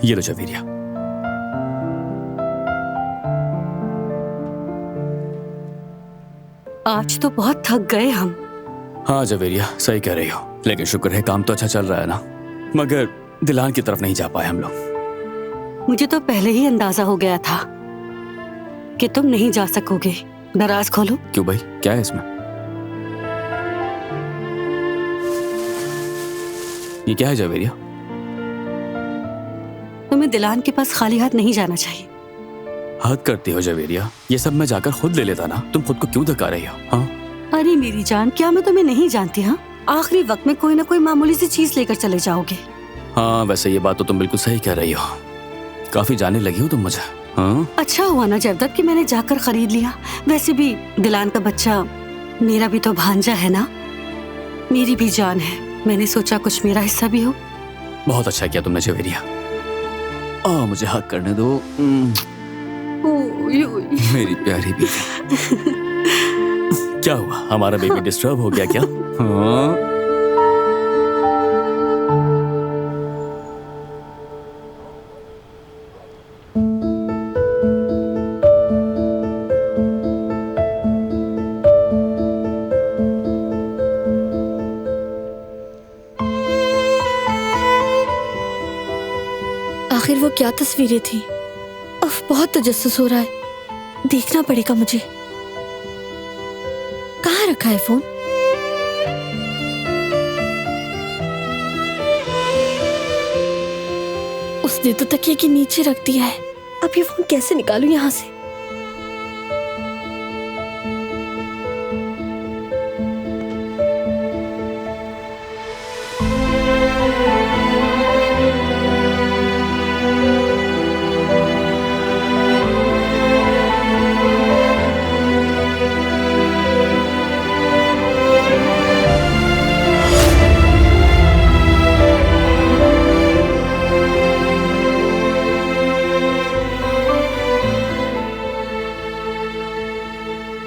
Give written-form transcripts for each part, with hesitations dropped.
ये लो जवेरिया। आज तो बहुत थक गए हम। हाँ जवेरिया, सही कह रही हो, लेकिन शुक्र है काम तो अच्छा चल रहा है ना। मगर दिलान की तरफ नहीं जा पाए हम लोग। मुझे तो पहले ही अंदाजा हो गया था कि तुम नहीं जा सकोगे। दराज खोलो। क्यों भाई, क्या है इसमें? ये क्या है जवेरिया? तुम्हें दिलान के पास खाली हाथ नहीं जाना चाहिए। हद करती हो जवेरिया, ये सब मैं जाकर खुद ले लेता ना। तुम खुद को क्यों धक्का रही हो? हाँ अरे मेरी जान, क्या मैं तुम्हें नहीं जानती? हाँ, आखिरी वक्त में कोई ना कोई मामूली सी चीज लेकर चले जाओगे। हाँ, वैसे ये बात तो तुम बिल्कुल सही कह रही हो। काफी जाने लगी हो तुम मुझे। हाँ अच्छा हुआ ना जवदत कि मैंने जाकर खरीद लिया। वैसे भी दिलान का बच्चा मेरा भी तो भांजा है ना, मेरी भी जान है। मैंने सोचा कुछ मेरा हिस्सा भी हो। बहुत अच्छा किया तुमने जवेरिया। मुझे हक करने दो। मेरी प्यारी बेटी। क्या हुआ, हमारा बेबी डिस्टर्ब हो गया क्या? हाँ? आखिर वो क्या तस्वीरें थी? अब बहुत तजस्सुस हो रहा है, देखना पड़ेगा मुझे। कहाँ रखा है फोन? उसने तो तकिए के नीचे रख दिया है। अब ये फोन कैसे निकालूं यहाँ से?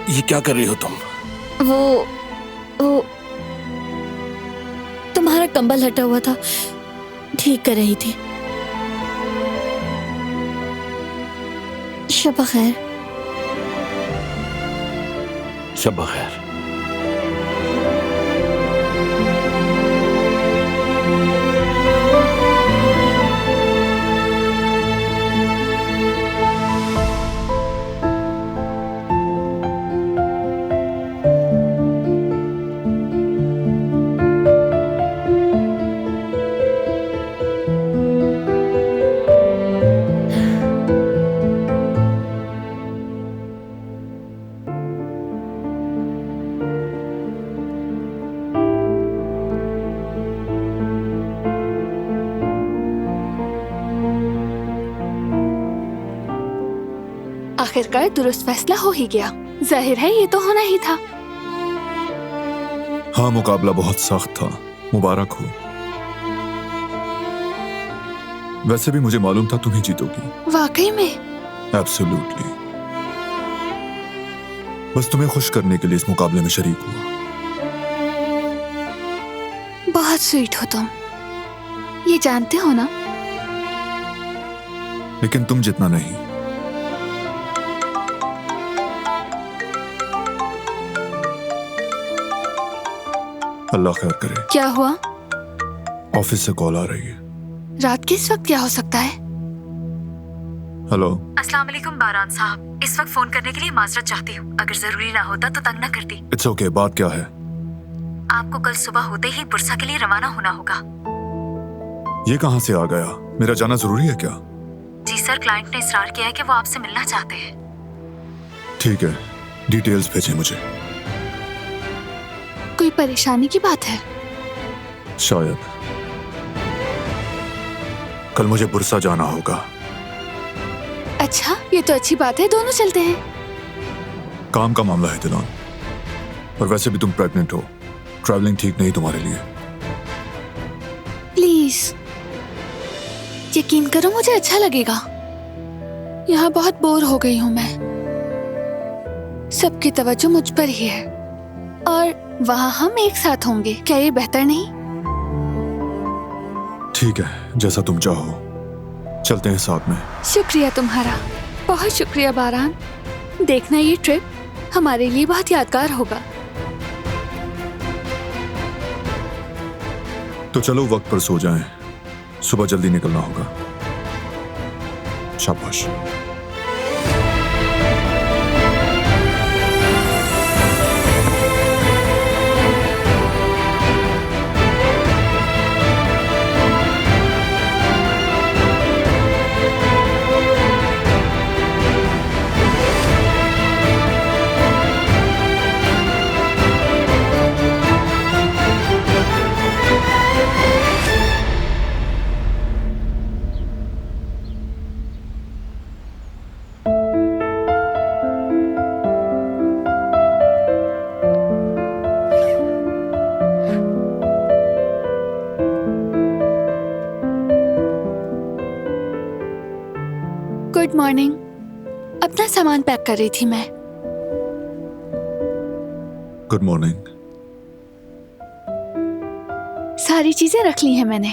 ये क्या कर रही हो तुम? वो तुम्हारा कंबल हटा हुआ था, ठीक कर रही थी। शब खैर। शब खैर। आखिरकार दुरुस्त फैसला हो ही गया। जाहिर है ये तो होना ही था। हाँ, मुकाबला बहुत सख्त था, मुबारक हो। वैसे भी मुझे मालूम था तुम ही जीतोगी। वाकई में? एब्सोल्युटली। बस तुम्हें खुश करने के लिए इस मुकाबले में शरीक हुआ। बहुत स्वीट हो तुम, ये जानते हो ना। लेकिन तुम जितना नहीं। अल्लाह खैर करे। क्या हुआ? ऑफिस से कॉल आ रही है। रात के इस वक्त क्या हो सकता है? हेलो। अस्सलाम वालेकुम बारान साहब, इस वक्त फोन करने के लिए माजरत चाहती हूँ। अगर जरूरी ना होता तो तंग ना करती। इट्स ओके, बात क्या है? आपको कल सुबह होते ही बुरसा के लिए रवाना होना होगा। ये कहाँ से आ गया? मेरा जाना जरूरी है क्या? जी सर, क्लाइंट ने इसरार किया है कि वो आपसे मिलना चाहते हैं। ठीक है, डिटेल्स भेजें मुझे। कोई परेशानी की बात है? शायद। कल मुझे बुरसा जाना होगा। अच्छा, ये तो अच्छी बात है, दोनों चलते हैं। काम का मामला है दिलान, और वैसे भी तुम प्रेग्नेंट हो। ट्रैवलिंग ठीक नहीं तुम्हारे लिए। प्लीज यकीन करो, मुझे अच्छा लगेगा। यहाँ बहुत बोर हो गई हूँ मैं। सबकी तवज्जो मुझ पर ही है, और वहाँ हम एक साथ होंगे। क्या ये बेहतर नहीं? ठीक है, जैसा तुम चाहो। चलते हैं साथ में। शुक्रिया तुम्हारा, बहुत शुक्रिया बारान। देखना ये ट्रिप हमारे लिए बहुत यादगार होगा। तो चलो वक्त पर सो जाएं, सुबह जल्दी निकलना होगा। शाबाश। Good morning. अपना सामान पैक कर रही थी मैं। Good morning. सारी चीजें रख ली हैं मैंने।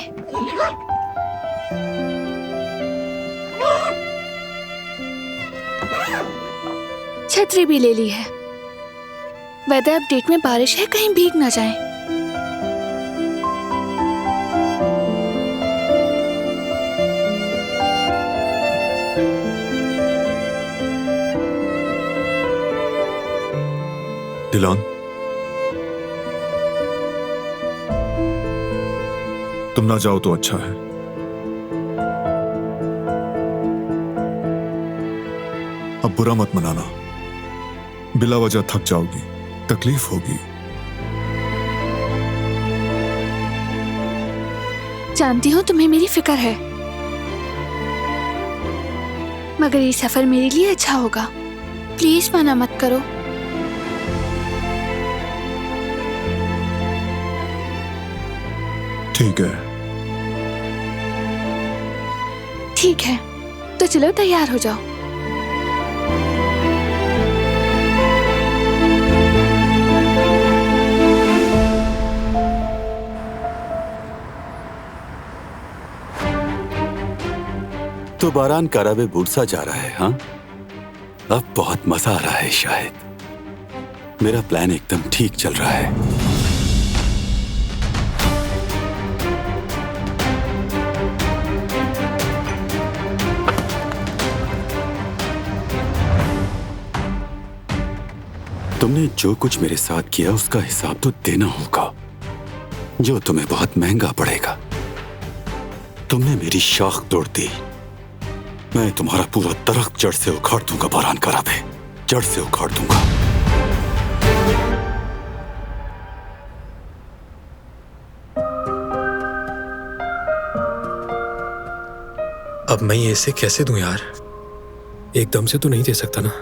छतरी भी ले ली है। वेदर अपडेट में बारिश है, कहीं भीग ना जाए। डिलान, तुम ना जाओ तो अच्छा है। अब बुरा मत मनाना, बिला वजह थक जाओगी, तकलीफ होगी। जानती हूँ तुम्हें मेरी फिक्र है, मगर ये सफर मेरे लिए अच्छा होगा। प्लीज मना मत करो। ठीक है। ठीक है, तो चलो तैयार हो जाओ। तो बारान करावे बूढ़सा जा रहा है। हाँ, अब बहुत मजा आ रहा है। शायद मेरा प्लान एकदम ठीक चल रहा है। तुमने जो कुछ मेरे साथ किया उसका हिसाब तो देना होगा, जो तुम्हें बहुत महंगा पड़ेगा। तुमने मेरी शाख तोड़ दी, मैं तुम्हारा पूरा दरख्त जड़ से उखाड़ दूंगा बारान करावे, जड़ से उखाड़ दूंगा। अब मैं ये इसे कैसे दूं यार? एकदम से तो नहीं दे सकता ना।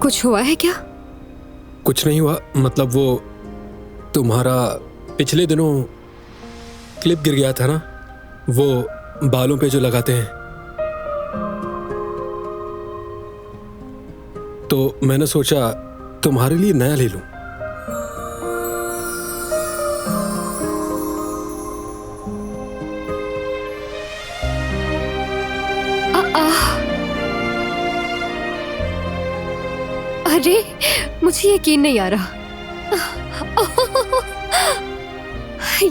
कुछ हुआ है क्या? कुछ नहीं हुआ, मतलब वो तुम्हारा पिछले दिनों क्लिप गिर गया था ना, वो बालों पे जो लगाते हैं, तो मैंने सोचा तुम्हारे लिए नया ले लूं। अरे मुझे यकीन नहीं आ रहा।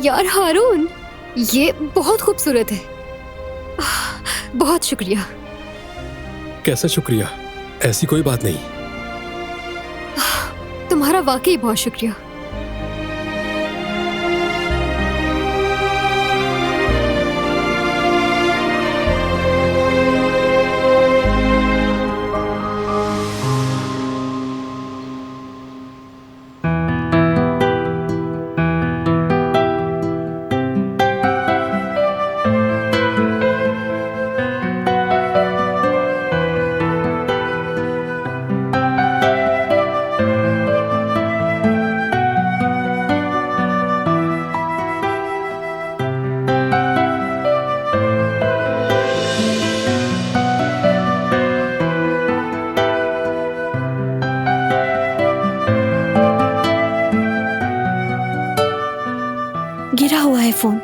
यार हारून, ये बहुत खूबसूरत है। बहुत शुक्रिया। कैसा शुक्रिया? ऐसी कोई बात नहीं। तुम्हारा वाकई बहुत शुक्रिया। गिरा हुआ है फोन।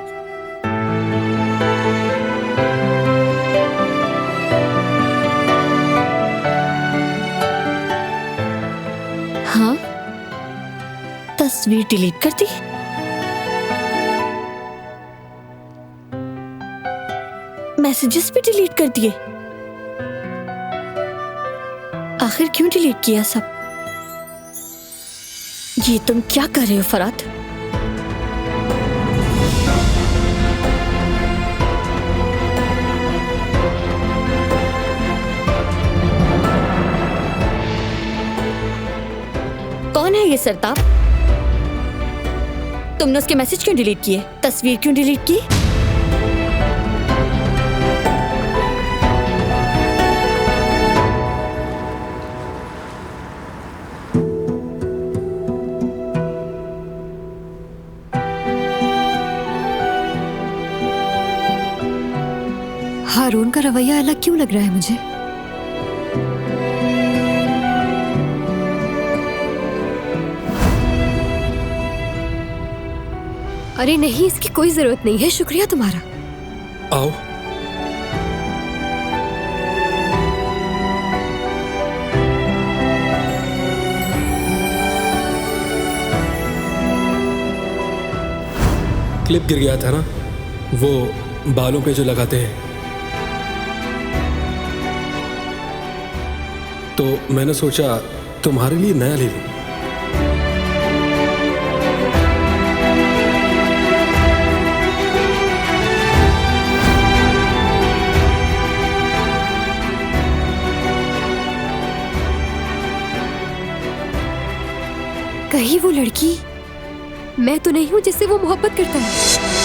हाँ, तस्वीर डिलीट कर दी। मैसेजेस भी डिलीट कर दिए। आखिर क्यों डिलीट किया सब? ये तुम क्या कर रहे हो फरात? कौन है ये सरताप? तुमने उसके मैसेज क्यों डिलीट किए? तस्वीर क्यों डिलीट की? हारून का रवैया अलग क्यों लग रहा है मुझे? अरे नहीं, इसकी कोई जरूरत नहीं है, शुक्रिया तुम्हारा। आओ। क्लिप गिर गया था ना, वो बालों पे जो लगाते हैं, तो मैंने सोचा तुम्हारे लिए नया ले लूं। कहीं वो लड़की मैं तो नहीं हूं जिससे वो मोहब्बत करता है।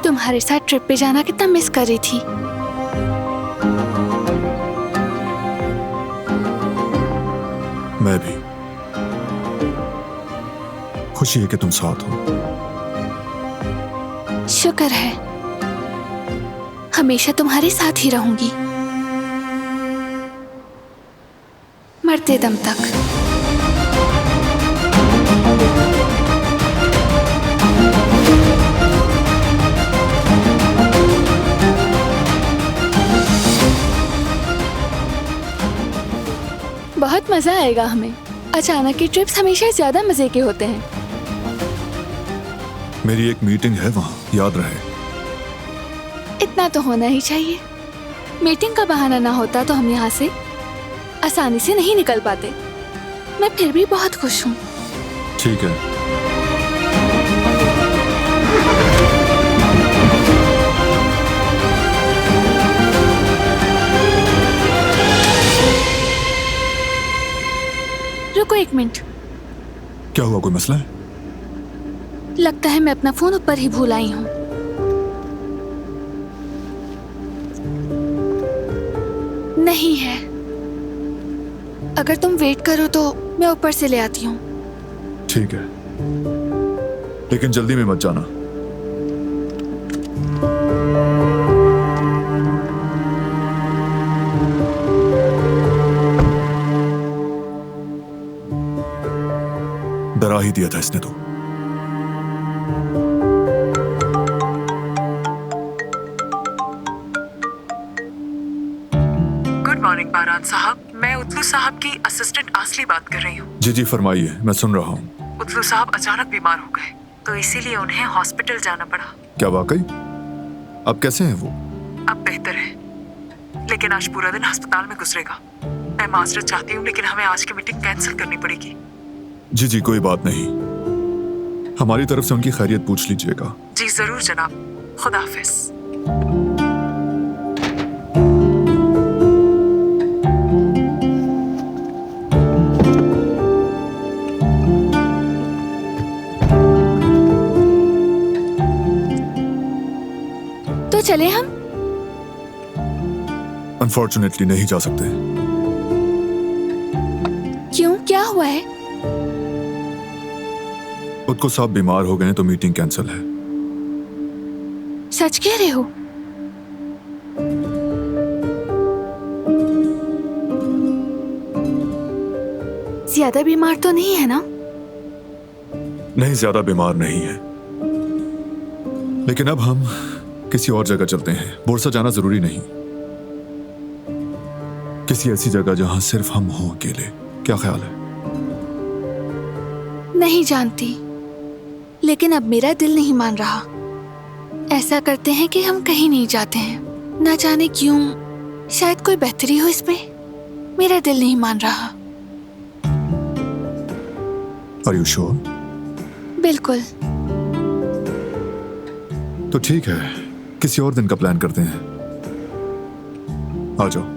तुम्हारे साथ ट्रिप पे जाना कितना मिस कर रही थी। मैं भी। खुशी है कि तुम साथ हो। शुक्र है, हमेशा तुम्हारे साथ ही रहूंगी, मरते दम तक। बहुत मजा आएगा हमें। अचानक के ट्रिप्स हमेशा ज्यादा मजे के होते हैं। मेरी एक मीटिंग है वहां, याद रहे। इतना तो होना ही चाहिए। मीटिंग का बहाना ना होता तो हम यहाँ से आसानी से नहीं निकल पाते। मैं फिर भी बहुत खुश हूँ। ठीक है। रुको एक मिनट। क्या हुआ, कोई मसला है? लगता है मैं अपना फोन ऊपर ही भूल आई हूँ। नहीं है। अगर तुम वेट करो तो मैं ऊपर से ले आती हूँ। ठीक है, लेकिन जल्दी में मत जाना। डरा ही दिया था इसने तो। गुड मॉर्निंग बारान साहब, मैं उतलू साहब की असिस्टेंट आसली बात कर रही हूँ। जी जी फरमाइए, मैं सुन रहा हूँ। उतलू साहब अचानक बीमार हो गए, तो इसीलिए उन्हें हॉस्पिटल जाना पड़ा। क्या वाकई? अब कैसे हैं वो? अब बेहतर है, लेकिन आज पूरा दिन अस्पताल में गुजरेगा। मैं माजरत चाहती हूँ, लेकिन हमें आज की मीटिंग कैंसिल करनी पड़ेगी। जी जी, कोई बात नहीं, हमारी तरफ से उनकी खैरियत पूछ लीजिएगा। जी जरूर जनाब, खुदा हाफिज। तो चले हम? अनफॉर्चुनेटली नहीं जा सकते। क्यों, क्या हुआ है? उसको साहब बीमार हो गए हैं तो मीटिंग कैंसिल है। सच कह रहे हो? ज्यादा बीमार तो नहीं है ना? नहीं, ज्यादा बीमार नहीं है, लेकिन अब हम किसी और जगह चलते हैं। बोरसा जाना जरूरी नहीं, किसी ऐसी जगह जहां सिर्फ हम हों अकेले। क्या ख्याल है? नहीं जानती, लेकिन अब मेरा दिल नहीं मान रहा। ऐसा करते हैं कि हम कहीं नहीं जाते हैं। ना जाने क्यों, शायद कोई बेहतरी हो इसमें। मेरा दिल नहीं मान रहा। Are you sure? बिल्कुल। तो ठीक है, किसी और दिन का प्लान करते हैं। आ जाओ।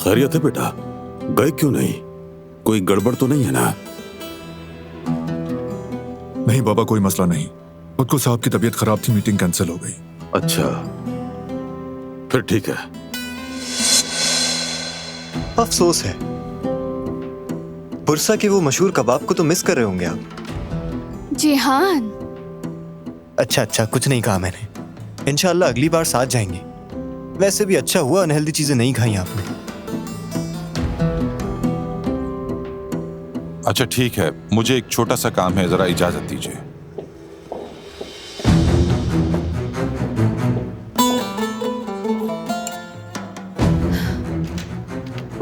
खैरियत है बेटा? गए क्यों नहीं? कोई गड़बड़ तो नहीं है ना? नहीं बाबा, कोई मसला नहीं। उसको साहब की तबीयत खराब थी, मीटिंग कैंसिल हो गई। अच्छा, फिर ठीक है। अफसोस है, पुरसा के वो मशहूर कबाब को तो मिस कर रहे होंगे आप। जी हाँ। अच्छा अच्छा, कुछ नहीं कहा मैंने। इंशाल्लाह अगली बार साथ जाएंगे। वैसे भी अच्छा हुआ अनहेल्दी चीजें नहीं खाई आपने। अच्छा ठीक है, मुझे एक छोटा सा काम है, जरा इजाजत दीजिए।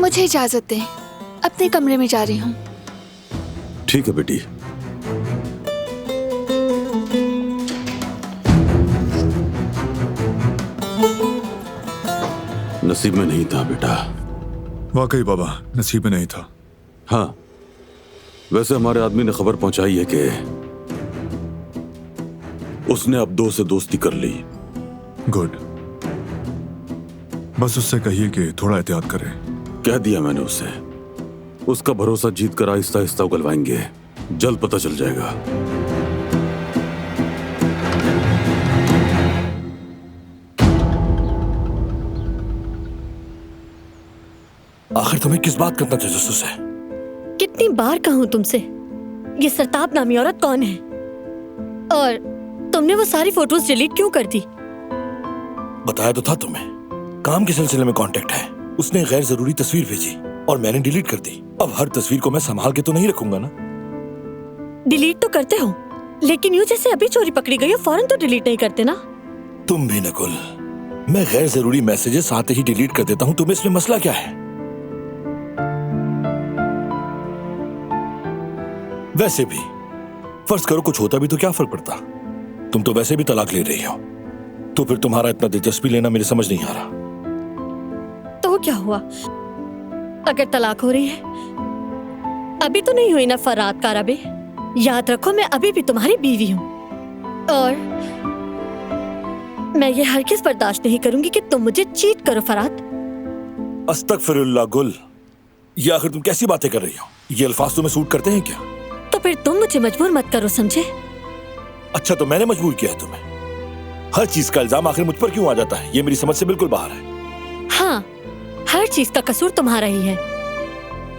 मुझे इजाजत दें, अपने कमरे में जा रही हूँ। ठीक है बेटी। नसीब में नहीं था बेटा। वाकई बाबा, नसीब में नहीं था। हाँ, वैसे हमारे आदमी ने खबर पहुंचाई है कि उसने अब 2 से दोस्ती कर ली। गुड। बस उससे कहिए कि थोड़ा एहतियात करे। कह दिया मैंने उसे। उसका भरोसा जीत कर आहिस्ता आहिस्ता उगलवाएंगे, जल्द पता चल जाएगा। आखिर तुम्हें किस बात का इतना तजस्सुस है? कितनी बार कहूं तुमसे, ये सरताब नामी औरत कौन है? और तुमने वो सारी फोटोज डिलीट क्यों कर दी? बताया तो था तुम्हें, काम के सिलसिले में कांटेक्ट है। उसने गैर जरूरी तस्वीर भेजी और मैंने डिलीट कर दी। अब हर तस्वीर को मैं संभाल के तो नहीं रखूंगा ना। डिलीट तो करते हो, लेकिन यूं जैसे अभी चोरी पकड़ी गई हो फौरन तो डिलीट नहीं करते ना। तुम भी नकुल, मैं गैर जरूरी मैसेजेस आते ही डिलीट कर देता हूँ। तुम्हें इसमें मसला क्या है? वैसे भी फर्ज करो कुछ होता भी तो क्या फर्क पड़ता? तुम तो वैसे भी तलाक ले रही हो, तो फिर तुम्हारा इतना दिलचस्पी लेना मेरी समझ नहीं आ रहा। तो क्या हुआ अगर तलाक हो रही है? अभी तो नहीं हुई ना फरात कारबे। याद रखो, मैं अभी भी तुम्हारी बीवी हूँ और मैं ये हरगिज़ बर्दाश्त नहीं करूंगी कि तुम मुझे चीट करो फरात। अस्तगफिरुल्लाह गुल, ये आखिर तुम कैसी बातें कर रही हो? ये अल्फाज तुम्हें सूट करते हैं क्या? तो फिर तुम मुझे मजबूर मत करो, समझे? अच्छा, तो मैंने मजबूर किया है तुम्हें? हर चीज का इल्जाम आखिर मुझ पर क्यों आ जाता है? ये मेरी समझ से बिल्कुल बाहर है। हाँ, हर चीज का कसूर तुम्हारा ही है।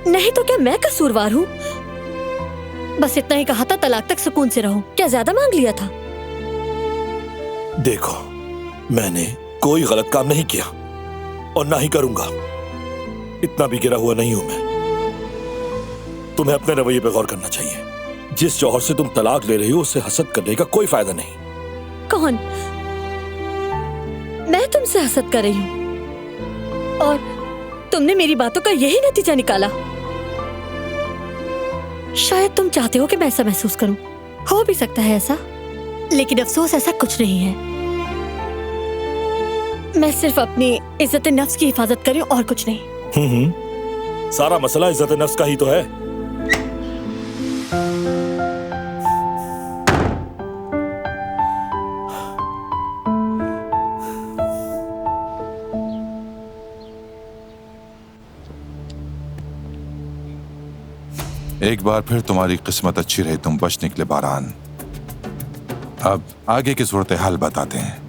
नहीं तो क्या मैं कसूरवार हूँ? बस इतना ही कहा था, तलाक तक सुकून से रहो। क्या ज्यादा मांग लिया था? देखो, मैंने कोई गलत काम नहीं किया और ना ही करूंगा। इतना भी गिरा हुआ नहीं हूं मैं। तुम्हें अपने रवैये पे गौर करना चाहिए। जिस जौहर से तुम तलाक ले रही हो उससे हसद करने का कोई फायदा नहीं। कौन? मैं तुमसे हसद कर रही हूँ और तुमने मेरी बातों का यही नतीजा निकाला। शायद तुम चाहते हो कि मैं ऐसा महसूस करूं। हो भी सकता है ऐसा, लेकिन अफसोस ऐसा कुछ नहीं है। मैं सिर्फ अपनी इज्जत नफ्स की हिफाजत करूं और कुछ नहीं। सारा मसला इज्जत नफ्स का ही तो है। एक बार फिर तुम्हारी किस्मत अच्छी रही, तुम बच निकले बारान। अब आगे की सूरत हाल बताते हैं।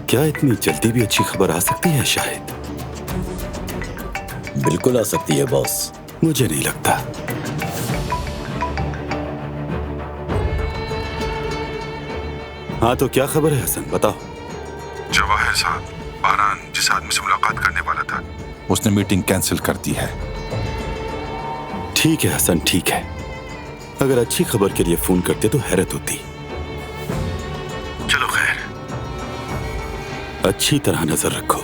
क्या इतनी जल्दी भी अच्छी खबर आ सकती है? शायद। बिल्कुल आ सकती है बॉस। मुझे नहीं लगता। हाँ तो क्या खबर है हसन, बताओ। जवाहिर साहब, बारान जिस आदमी से मुलाकात करने वाला था, उसने मीटिंग कैंसिल कर दी है। ठीक है हसन, ठीक है। अगर अच्छी खबर के लिए फोन करते तो हैरत होती। चलो खैर, अच्छी तरह नजर रखो।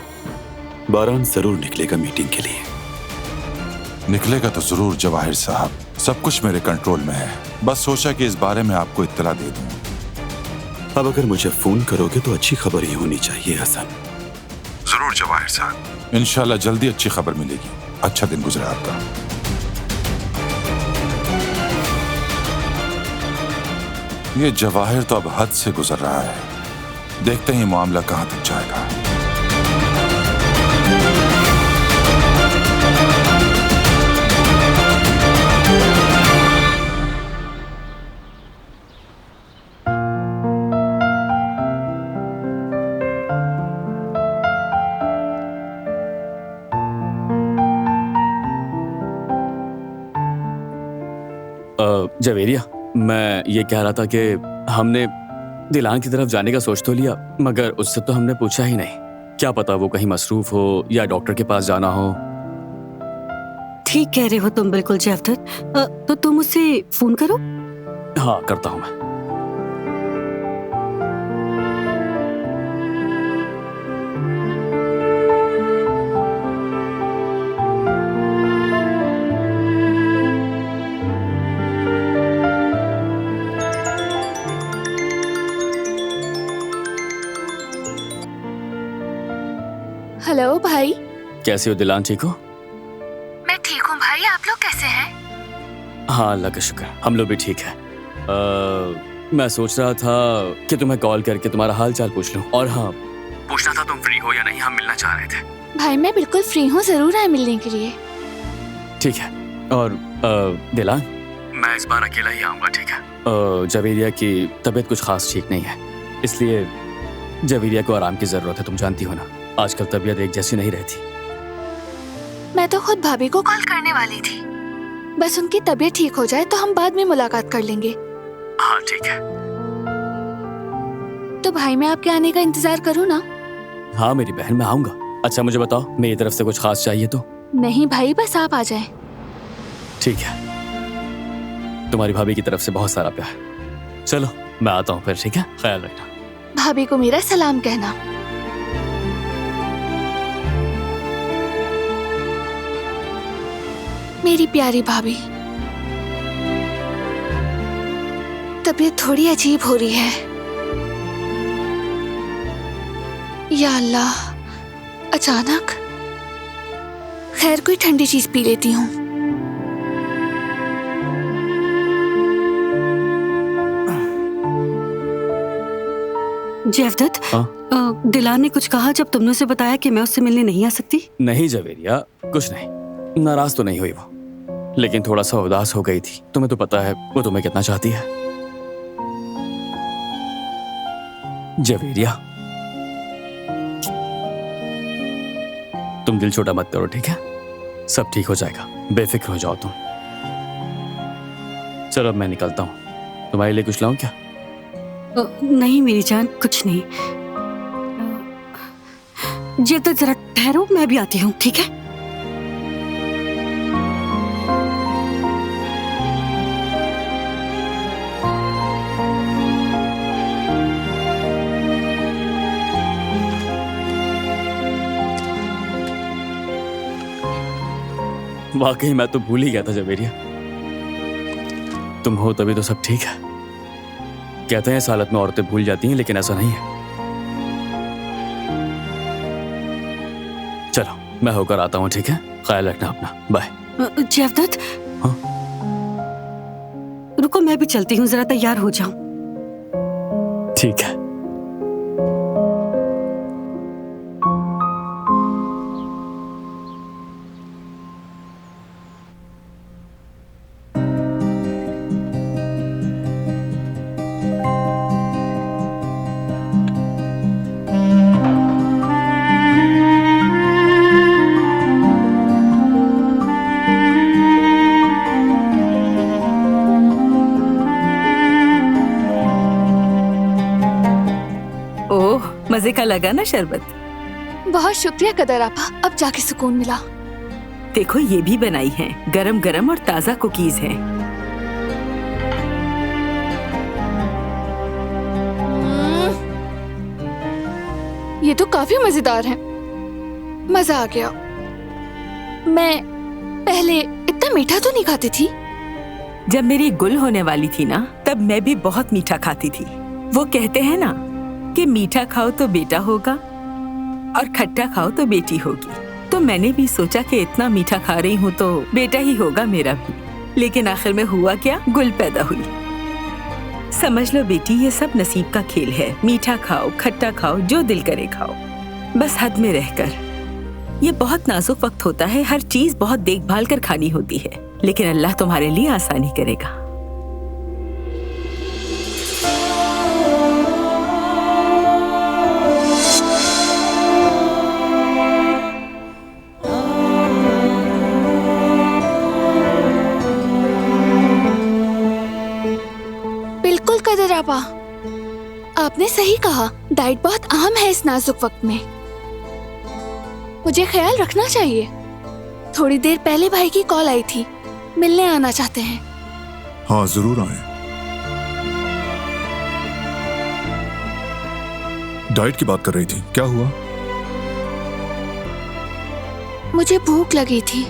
बारान जरूर निकलेगा मीटिंग के लिए। निकलेगा तो जरूर जवाहिर साहब, सब कुछ मेरे कंट्रोल में है। बस सोचा कि इस बारे में आपको इत्तला दे दूं। अब अगर मुझे फोन करोगे तो अच्छी खबर ही होनी चाहिए हसन। जरूर जवाहिर साहब, इंशाल्लाह जल्दी अच्छी खबर मिलेगी। अच्छा दिन गुजरे आपका। ये जवाहिर तो अब हद से गुजर रहा है। देखते हैं ये मामला कहां तक जाएगा। जवेरिया, मैं ये कह रहा था कि हमने दिलान की तरफ जाने का सोच तो लिया, मगर उससे तो हमने पूछा ही नहीं। क्या पता वो कहीं मसरूफ हो या डॉक्टर के पास जाना हो। ठीक कह रहे हो तुम बिल्कुल जैवदत। तो तुम उसे फोन करो। हाँ, करता हूँ मैं। हेलो भाई। कैसे हो दिलान, ठीक हो? मैं ठीक हूँ भाई, आप लोग कैसे हैं? हाँ, अल्लाह का शुक्र, हम लोग भी ठीक है। मैं सोच रहा था कि तुम्हें कॉल करके तुम्हारा हाल चाल पूछ लूं। और हाँ, पूछना था तुम फ्री हो या नहीं, हम मिलना चाह रहे थे। भाई मैं बिल्कुल फ्री हूँ, जरूर आए मिलने के लिए। ठीक है। और दिलान, मैं इस बार अकेला ही आऊंगा, ठीक है? जवेरिया की तबीयत कुछ खास ठीक नहीं है, इसलिए जवेरिया को आराम की जरूरत है। तुम जानती हो ना, आजकल तबीयत एक जैसी नहीं रहती। मैं तो खुद भाभी को कॉल करने वाली थी, बस उनकी तबीयत ठीक हो जाए तो हम बाद में मुलाकात कर लेंगे। हाँ ठीक है। तो भाई मैं आपके आने का इंतजार करूँ ना? हाँ मेरी बहन, मैं आऊंगा। अच्छा मुझे बताओ, मेरी तरफ से कुछ खास चाहिए तो? नहीं भाई, बस आप आ जाएं। ठीक है, तुम्हारी भाभी की तरफ से बहुत सारा प्यार। चलो मैं आता हूँ फिर, ठीक है? ख्याल रखना। भाभी को मेरा सलाम कहना। मेरी प्यारी भाभी, तबीयत थोड़ी अजीब हो रही है। या अल्लाह, अचानक। खैर कोई ठंडी चीज पी लेती हूँ। जैवदत, दिलान ने कुछ कहा जब तुमने उसे बताया कि मैं उससे मिलने नहीं आ सकती? नहीं जवेरिया, कुछ नहीं। नाराज तो नहीं हुई वो, लेकिन थोड़ा सा उदास हो गई थी। तुम्हें तो पता है वो तुम्हें कितना चाहती है। जवेरिया, तुम दिल छोटा मत करो, ठीक है? सब ठीक हो जाएगा, बेफिक्र हो जाओ तुम। चलो अब मैं निकलता हूँ। तुम्हारे लिए कुछ लाऊं क्या? नहीं मेरी जान, कुछ नहीं। ये तो जरा ठहरो, मैं भी आती हूँ, ठीक है? वाकई मैं तो भूल ही गया था जवेरिया, तुम हो तभी तो सब ठीक है। कहते हैं इस हालत में औरतें भूल जाती हैं, लेकिन ऐसा नहीं है। चलो मैं होकर आता हूँ, ठीक है? ख्याल रखना अपना, बाय। जयवदत्त, हाँ? रुको मैं भी चलती हूँ, जरा तैयार हो जाऊं। ठीक है। मजे का लगा ना शरबत? बहुत शुक्रिया कदर आपा, अब जाके सुकून मिला। देखो ये भी बनाई है, गरम गरम और ताजा कुकीज हैं। ये तो काफी मजेदार है, मजा आ गया। मैं पहले इतना मीठा तो नहीं खाती थी। जब मेरी गुल होने वाली थी ना, तब मैं भी बहुत मीठा खाती थी। वो कहते हैं ना कि मीठा खाओ तो बेटा होगा और खट्टा खाओ तो बेटी होगी। तो मैंने भी सोचा कि इतना मीठा खा रही हूँ तो बेटा ही होगा मेरा भी। लेकिन आखिर में हुआ क्या, गुल पैदा हुई। समझ लो बेटी, ये सब नसीब का खेल है। मीठा खाओ, खट्टा खाओ, जो दिल करे खाओ, बस हद में रहकर। ये बहुत नाजुक वक्त होता है, हर चीज बहुत देखभाल कर खानी होती है, लेकिन अल्लाह तुम्हारे लिए आसानी करेगा। कदर आपा, आपने सही कहा, डाइट बहुत अहम है इस नाजुक वक्त में। मुझे ख्याल रखना चाहिए। थोड़ी देर पहले भाई की कॉल आई थी, मिलने आना चाहते हैं। हाँ जरूर आए। डाइट की बात कर रही थी, क्या हुआ? मुझे भूख लगी थी।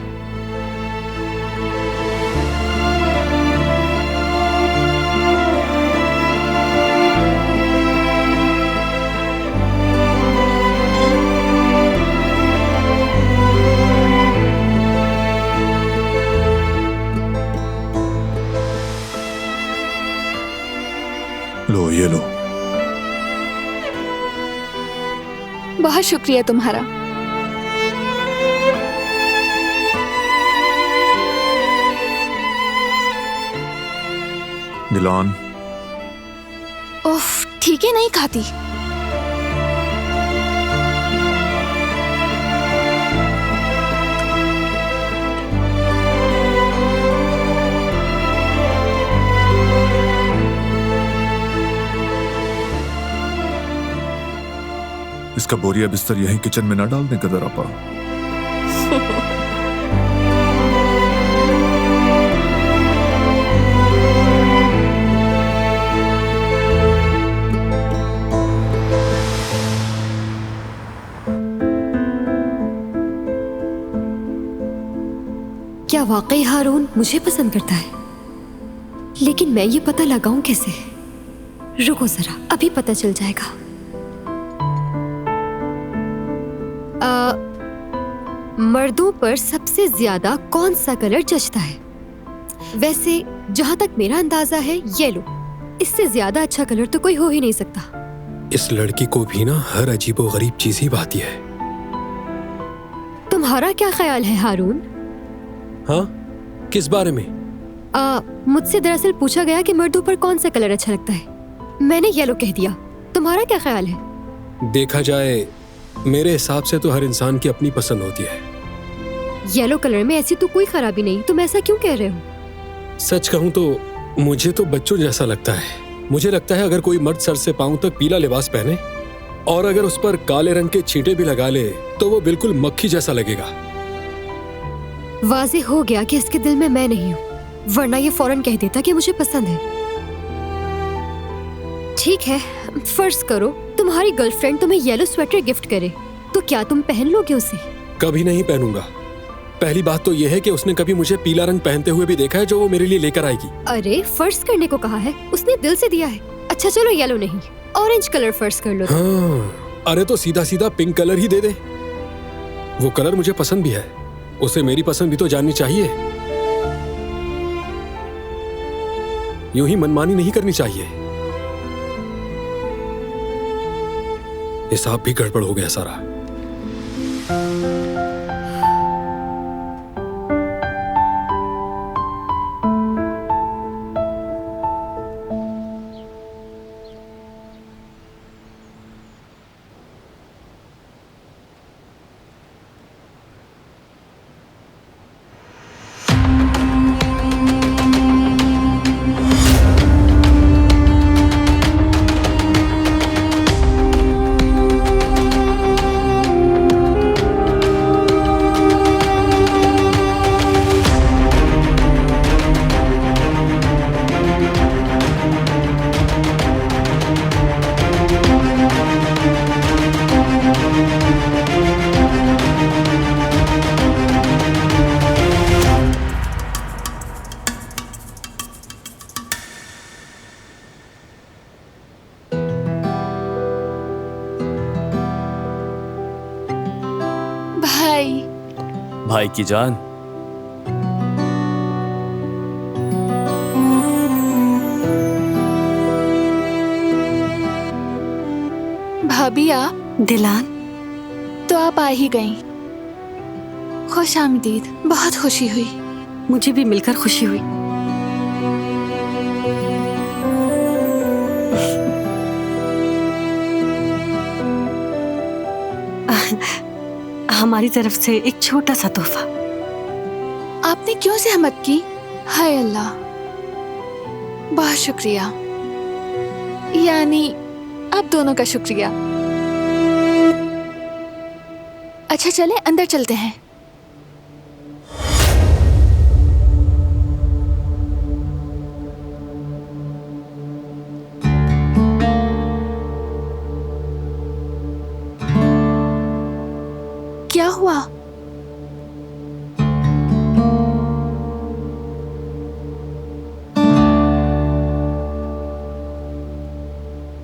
लो ये लो। बहुत शुक्रिया तुम्हारा। दिलान, उफ, ठीक है, नहीं खाती। इसका बोरिया बिस्तर यहीं किचन में ना डाल दें कदर आपा। क्या वाकई हारून मुझे पसंद करता है? लेकिन मैं ये पता लगाऊं कैसे? रुको जरा, अभी पता चल जाएगा। मर्दों पर सबसे ज्यादा कौन सा कलर जचता है? वैसे जहां तक मेरा अंदाजा है येलो। इससे ज्यादा अच्छा कलर तो कोई हो ही नहीं सकता। इस लड़की को भी ना हर अजीबो गरीब चीज ही भाती है। तुम्हारा क्या ख्याल है हारून? हाँ, किस बारे में? मुझसे दरअसल पूछा गया कि मर्दों पर कौन सा कलर अच्छा लगता है। मैंने येलो कह दिया, तुम्हारा क्या ख्याल है? देखा जाए मेरे हिसाब से तो हर इंसान की अपनी पसंद होती है। येलो कलर में ऐसी तो कोई खराबी नहीं, तुम ऐसा क्यों कह रहे हो? सच कहूँ तो मुझे तो बच्चों जैसा लगता है। मुझे लगता है अगर कोई मर्द सर से पांव तक पीला लिबास पहने और अगर उस पर काले रंग के छींटे भी लगा ले तो वो बिल्कुल मक्खी जैसा लगेगा। वाज़ेह हो गया कि इसके दिल में मैं नहीं हूँ, वरना ये फौरन कह देता कि मुझे पसंद है। ठीक है, फर्ज करो तुम्हारी गर्लफ्रेंड तुम्हें येलो स्वेटर गिफ्ट करे, तो क्या तुम पहन लोगे उसे? कभी नहीं पहनूंगा। पहली बात तो यह है कि उसने कभी मुझे पीला रंग पहनते हुए भी देखा है जो वो मेरे लिए लेकर आएगी। अरे फर्ज करने को कहा है, उसने दिल से दिया है। अच्छा चलो येलो नहीं, ऑरेंज कलर फर्ज कर लो। हाँ, अरे तो सीधा सीधा पिंक कलर ही दे दे। वो कलर मुझे पसंद भी है, उसे मेरी पसंद भी तो जाननी चाहिए। यूं ही मनमानी नहीं करनी चाहिए। हिसाब भी गड़बड़ हो गया सारा। भाई की जान, भाभी आप? दिलान, तो आप आ ही गईं। खुश आमदीद, बहुत खुशी हुई। मुझे भी मिलकर खुशी हुई। हमारी तरफ से एक छोटा सा तोहफा। आपने क्यों सहमत की? हाय अल्लाह, बहुत शुक्रिया। यानी आप दोनों का शुक्रिया। अच्छा चले अंदर चलते हैं। क्या हुआ?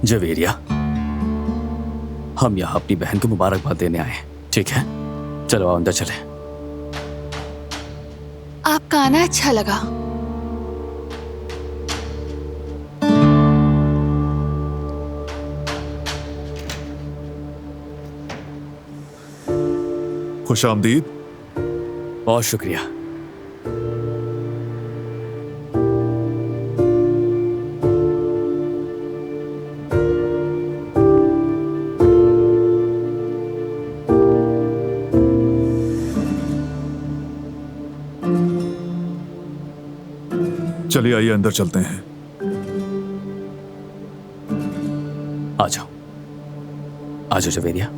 जवेरिया, हम यहाँ अपनी बहन को मुबारकबाद देने आए हैं, ठीक है? चलो आओ अंदर चले। आपका आना अच्छा लगा। खुश आमदीद। बहुत शुक्रिया। चलिए आइए अंदर चलते हैं। आ जाओ, आ जाओ जवेरिया।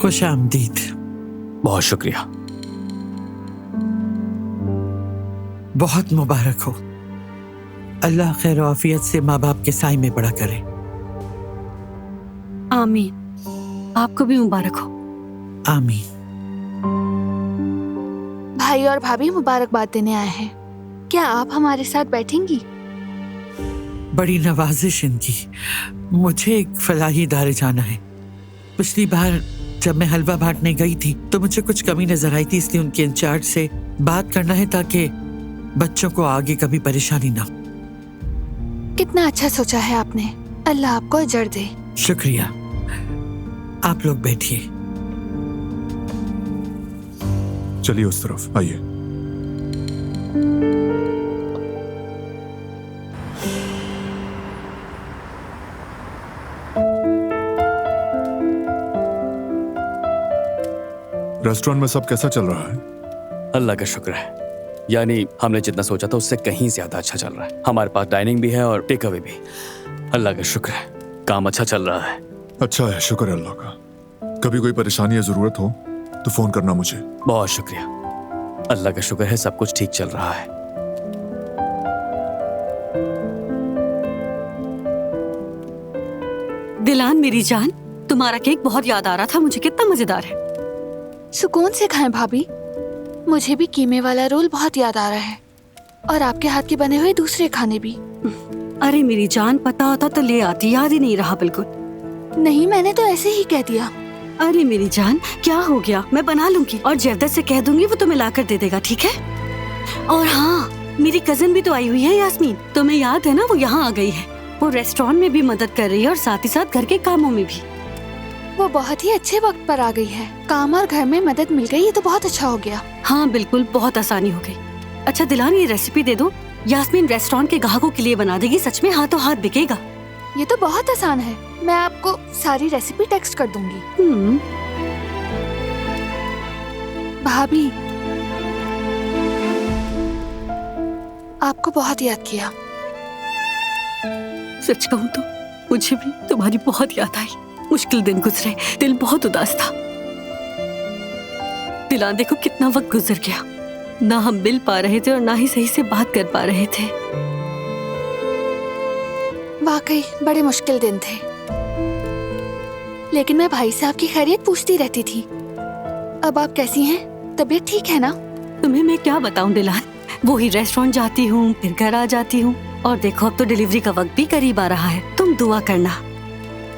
खुश आमदीद। बहुत शुक्रिया। बहुत मुबारक हो। अल्लाह खैर आफियत से माँ बाप के साए में बड़ा करे। आमीन। आपको भी मुबारक हो। आमीन। भाई और भाभी मुबारकबाद देने आए हैं। क्या आप हमारे साथ बैठेंगी? बड़ी नवाजिश इनकी। मुझे एक फलाही इदारे जाना है। पिछली बार जब मैं हलवा बांटने गई थी तो मुझे कुछ कमी नजर आई थी, इसलिए उनके इंचार्ज से बात करना है ताकि बच्चों को आगे कभी परेशानी ना हो। कितना अच्छा सोचा है आपने, अल्लाह आपको अजर दे। शुक्रिया। आप लोग बैठिए। चलिए उस तरफ आइए। रेस्टोरेंट में सब कैसा चल रहा है? अल्लाह का शुक्र है, यानी हमने जितना सोचा था उससे कहीं ज्यादा अच्छा चल रहा है। हमारे पास डाइनिंग भी है और टेक अवे भी। अल्लाह का शुक्र है, काम अच्छा चल रहा है। अच्छा है, शुक्र है अल्लाह का। कभी कोई परेशानी या जरूरत हो तो फोन करना मुझे। बहुत शुक्रिया। अल्लाह का शुक्र है, सब कुछ ठीक चल रहा है। दिलान मेरी जान, तुम्हारा केक बहुत याद आ रहा था मुझे, कितना मजेदार है। सुकून से खाएं भाभी, मुझे भी कीमे वाला रोल बहुत याद आ रहा है और आपके हाथ के बने हुए दूसरे खाने भी। अरे मेरी जान, पता होता तो ले आती, याद ही नहीं रहा बिल्कुल। नहीं, मैंने तो ऐसे ही कह दिया। अरे मेरी जान, क्या हो गया, मैं बना लूंगी और जरदत से कह दूंगी, वो तुम्हें ला कर दे देगा, ठीक है? और हाँ, मेरी कजन भी तो आई हुई है, यास्मीन, तुम्हें याद है ना, वो यहाँ आ गई है। वो रेस्टोरेंट में भी मदद कर रही है और साथ ही साथ घर के कामों में भी। वो बहुत ही अच्छे वक्त पर आ गई है। काम और घर में मदद मिल गई, ये तो बहुत अच्छा हो गया। हाँ बिल्कुल, बहुत आसानी हो गई। अच्छा दिलान, ये रेसिपी दे दो, यास्मीन रेस्टोरेंट के ग्राहकों के लिए बना देगी, सच में हाथों हाथ बिकेगा। ये तो बहुत आसान है, मैं आपको सारी रेसिपी टेक्स्ट कर दूंगी। भाभी, आपको बहुत याद किया। सच कहूँ तो मुझे भी तुम्हारी बहुत याद आई। मुश्किल दिन गुजरे, दिल बहुत उदास था। दिलान देखो कितना वक्त गुजर गया, ना हम मिल पा रहे थे और ना ही सही से बात कर पा रहे थे। वाकई बड़े मुश्किल दिन थे, लेकिन मैं भाई साहब की खैरियत पूछती रहती थी। अब आप कैसी हैं? तबीयत ठीक है ना? तुम्हें मैं क्या बताऊं दिलान, वो ही रेस्टोरेंट जाती हूँ, फिर घर आ जाती हूँ, और देखो अब तो डिलीवरी का वक्त भी करीब आ रहा है। तुम दुआ करना,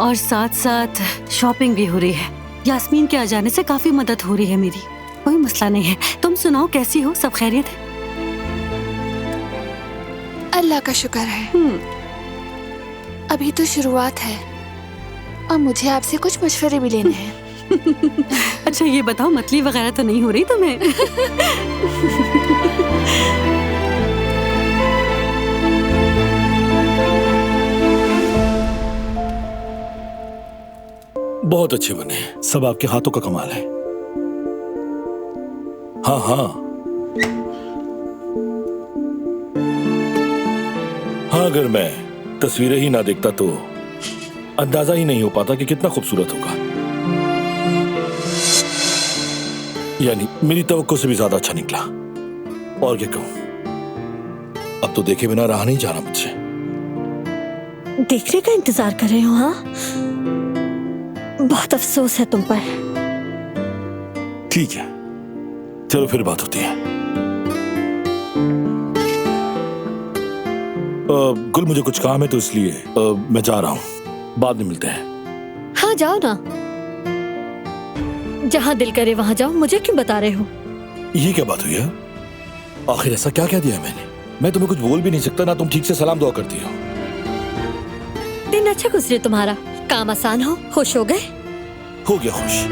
और साथ साथ शॉपिंग भी हो रही है। यास्मीन के आ जाने से काफी मदद हो रही है मेरी, कोई मसला नहीं है। तुम सुनाओ, कैसी हो, सब खैरियत है? अल्लाह का शुक्र है। अभी तो शुरुआत है और मुझे आपसे कुछ मशवरे भी लेने हैं। अच्छा ये बताओ, मतली वगैरह तो नहीं हो रही तुम्हें? बहुत अच्छे बने, सब आपके हाथों का कमाल है। हाँ हाँ हाँ, अगर मैं तस्वीरें ही ना देखता तो अंदाजा ही नहीं हो पाता कि कितना खूबसूरत होगा। यानी मेरी तवक्को से भी ज्यादा अच्छा निकला। और क्या कहूं, अब तो देखे बिना रहा नहीं जा रहा मुझसे। देखने का इंतजार कर रहे हो? हाँ, बहुत अफसोस है तुम पर। ठीक है, चलो फिर बात होती है। गुल, मुझे कुछ काम है तो इसलिए मैं जा रहा हूँ, बाद में मिलते हैं। हाँ जाओ ना, जहाँ दिल करे वहाँ जाओ, मुझे क्यों बता रहे हो? ये क्या बात हुई है? आखिर ऐसा क्या कह दिया मैंने? मैं तुम्हें कुछ बोल भी नहीं सकता, ना तुम ठीक से सलाम दुआ करती हो। दिन अच्छा गुजरे तुम्हारा, काम आसान हो, खुश हो गए? हो गया खुश।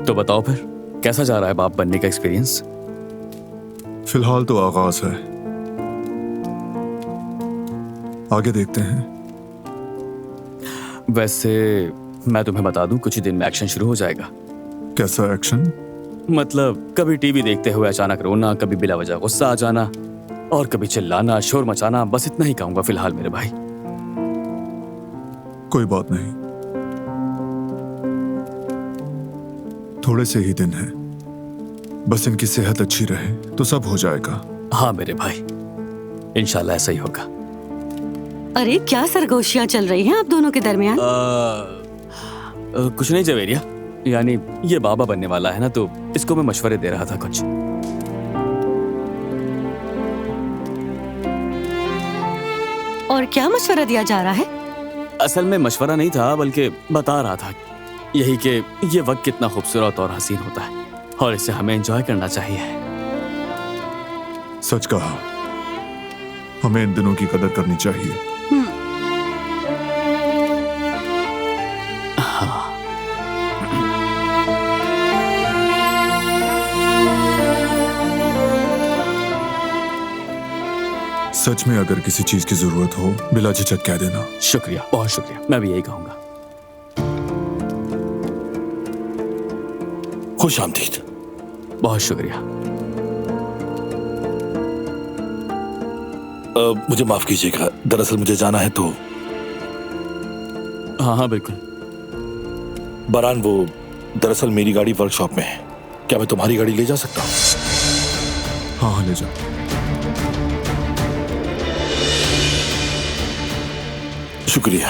तो बताओ फिर, कैसा जा रहा है बाप बनने का एक्सपीरियंस? फिलहाल तो आगाज है, आगे देखते हैं। वैसे मैं तुम्हें बता दूं, कुछ ही दिन में एक्शन शुरू हो जाएगा। कैसा एक्शन? मतलब कभी टीवी देखते हुए अचानक रोना, कभी बिला वजह गुस्सा आ जाना, और कभी चिल्लाना, शोर मचाना। बस इतना ही कहूंगा फिलहाल मेरे भाई। कोई बात नहीं, थोड़े से ही दिन हैं, बस इनकी सेहत अच्छी रहे तो सब हो जाएगा। हाँ मेरे भाई, इंशाल्लाह ऐसा ही होगा। अरे क्या सरगोशियां चल रही हैं आप दोनों के दरमियान? कुछ नहीं जवेरिया, यानी ये बाबा बनने वाला है ना, तो इसको मैं मशवरे दे रहा था कुछ। और क्या मशवरा दिया जा रहा है? असल में मशवरा नहीं था, बल्कि बता रहा था यही कि ये वक्त कितना खूबसूरत और हसीन होता है और इसे हमें एंजॉय करना चाहिए। सच कहा, हमें इन दिनों की कदर करनी चाहिए। सच में अगर किसी चीज की जरूरत हो बिला झिझक कह देना। शुक्रिया, बहुत शुक्रिया। मैं भी यही कहूंगा। खुश आमदीद। बहुत शुक्रिया। मुझे माफ कीजिएगा, दरअसल मुझे जाना है तो। हाँ हाँ बिल्कुल। बरान, वो दरअसल मेरी गाड़ी वर्कशॉप में है, क्या मैं तुम्हारी गाड़ी ले जा सकता हूँ? हाँ हाँ ले जाओ। शुक्रिया।